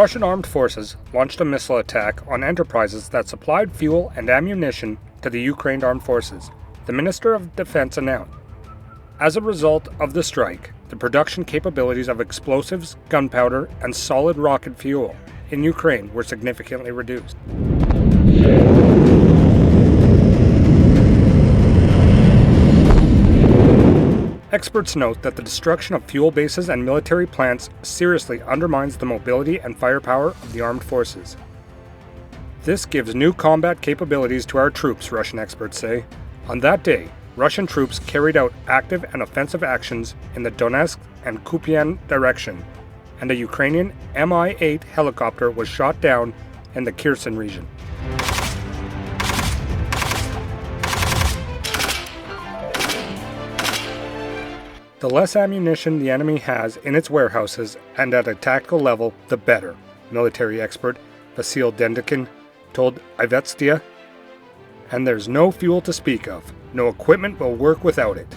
Russian armed forces launched a missile attack on enterprises that supplied fuel and ammunition to the Ukraine armed forces, the Minister of Defense announced. As a result of the strike, the production capabilities of explosives, gunpowder, and solid rocket fuel in Ukraine were significantly reduced. Experts note that the destruction of fuel bases and military plants seriously undermines the mobility and firepower of the armed forces. This gives new combat capabilities to our troops, Russian experts say. On that day, Russian troops carried out active and offensive actions in the Donetsk and Kupian direction, and a Ukrainian Mi-8 helicopter was shot down in the Kherson region. The less ammunition the enemy has in its warehouses and at a tactical level, the better, military expert Vasil Dendikin told Ivetstia. And there's no fuel to speak of. No equipment will work without it.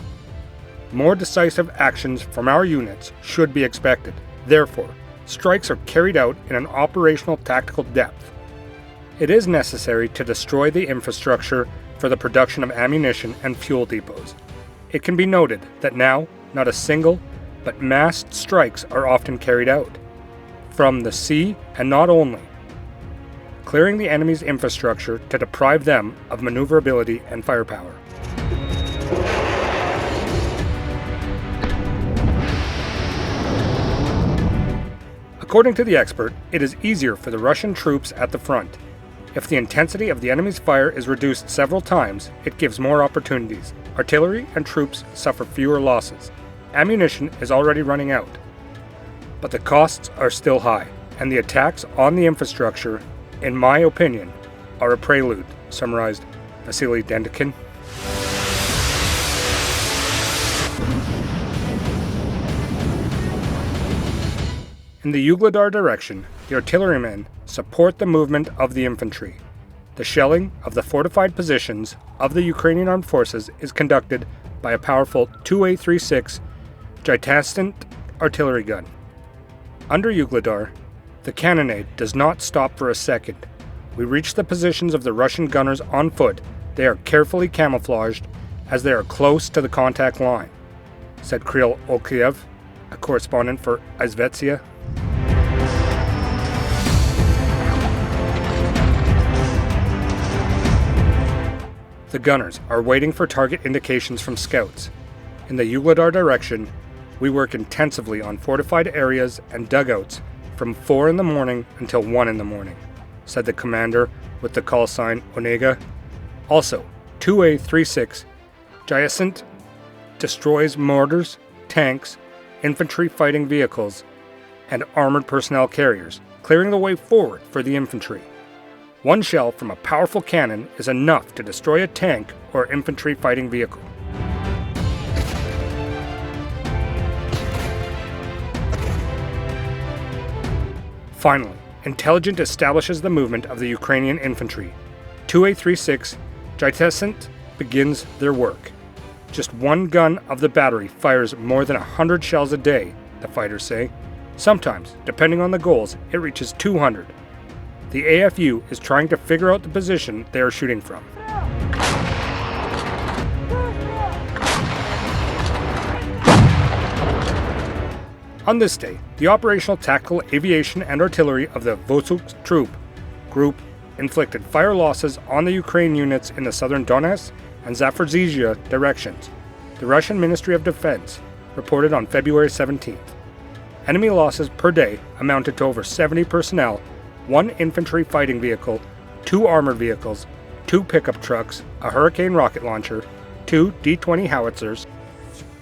More decisive actions from our units should be expected. Therefore, strikes are carried out in an operational tactical depth. It is necessary to destroy the infrastructure for the production of ammunition and fuel depots. It can be noted that now, not a single, but massed strikes are often carried out. From the sea and not only. Clearing the enemy's infrastructure to deprive them of maneuverability and firepower. According to the expert, it is easier for the Russian troops at the front. If the intensity of the enemy's fire is reduced several times, it gives more opportunities. Artillery and troops suffer fewer losses. Ammunition is already running out. But the costs are still high, and the attacks on the infrastructure, in my opinion, are a prelude, summarized Vasily Dendikin. In the Ugledar direction, the artillerymen support the movement of the infantry. The shelling of the fortified positions of the Ukrainian armed forces is conducted by a powerful 2A36 Gitastant artillery gun. Under Ugledar, the cannonade does not stop for a second. We reach the positions of the Russian gunners on foot. They are carefully camouflaged as they are close to the contact line, said Kirill Okiev, a correspondent for Izvestia. The gunners are waiting for target indications from scouts. In the Ugledar direction, we work intensively on fortified areas and dugouts from 4 in the morning until 1 in the morning, said the commander with the call sign Onega. Also, 2A36 Giasint destroys mortars, tanks, infantry fighting vehicles, and armored personnel carriers, clearing the way forward for the infantry. One shell from a powerful cannon is enough to destroy a tank or infantry fighting vehicle. Finally, intelligence establishes the movement of the Ukrainian infantry. 2A36 Gitasint begins their work. Just one gun of the battery fires more than 100 shells a day, the fighters say. Sometimes, depending on the goals, it reaches 200. The AFU is trying to figure out the position they are shooting from. On this day, the Operational Tactical Aviation and Artillery of the Vosuk Troop Group inflicted fire losses on the Ukraine units in the southern Donetsk and Zaporizhzhia directions, the Russian Ministry of Defense reported on February 17th. Enemy losses per day amounted to over 70 personnel, 1 infantry fighting vehicle, 2 armored vehicles, 2 pickup trucks, a Hurricane rocket launcher, 2 D-20 howitzers,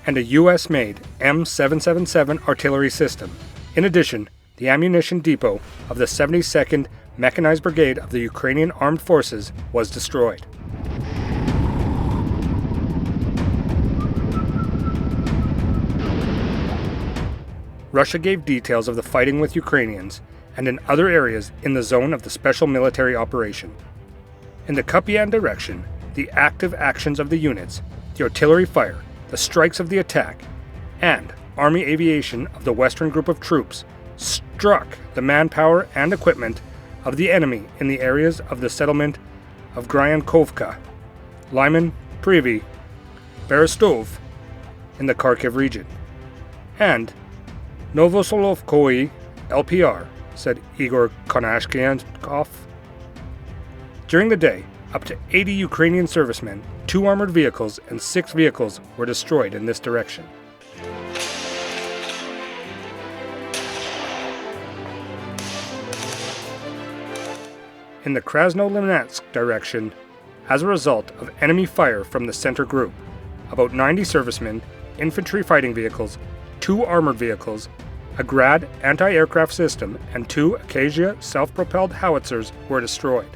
and a US-made M777 artillery system. In addition, the ammunition depot of the 72nd Mechanized Brigade of the Ukrainian Armed Forces was destroyed. Russia gave details of the fighting with Ukrainians and in other areas in the zone of the special military operation. In the Kupian direction, the active actions of the units, the artillery fire, the strikes of the attack, and Army aviation of the Western Group of Troops struck the manpower and equipment of the enemy in the areas of the settlement of Gryankovka, Lyman, Privy, Berestov in the Kharkiv region, and Novosolovkoye LPR, said Igor Konashkienkov. During the day, up to 80 Ukrainian servicemen, 2 armored vehicles, and 6 vehicles were destroyed in this direction. In the Krasnolimansk direction, as a result of enemy fire from the center group, about 90 servicemen, infantry fighting vehicles, 2 armored vehicles, a Grad anti-aircraft system, and 2 Acacia self-propelled howitzers were destroyed.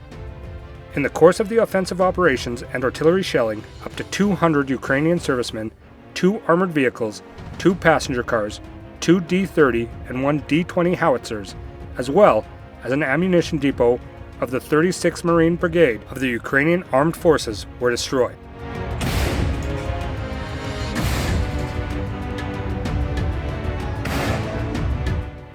In the course of the offensive operations and artillery shelling, up to 200 Ukrainian servicemen, 2 armored vehicles, 2 passenger cars, 2 D-30 and 1 D-20 howitzers, as well as an ammunition depot of the 36th Marine Brigade of the Ukrainian Armed Forces were destroyed.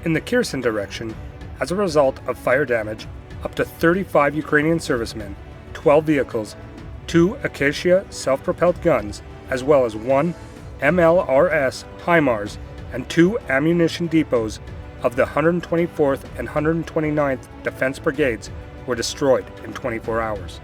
In the Kherson direction, as a result of fire damage, up to 35 Ukrainian servicemen, 12 vehicles, 2 Acacia self-propelled guns, as well as 1 MLRS HIMARS and 2 ammunition depots of the 124th and 129th Defense Brigades were destroyed in 24 hours.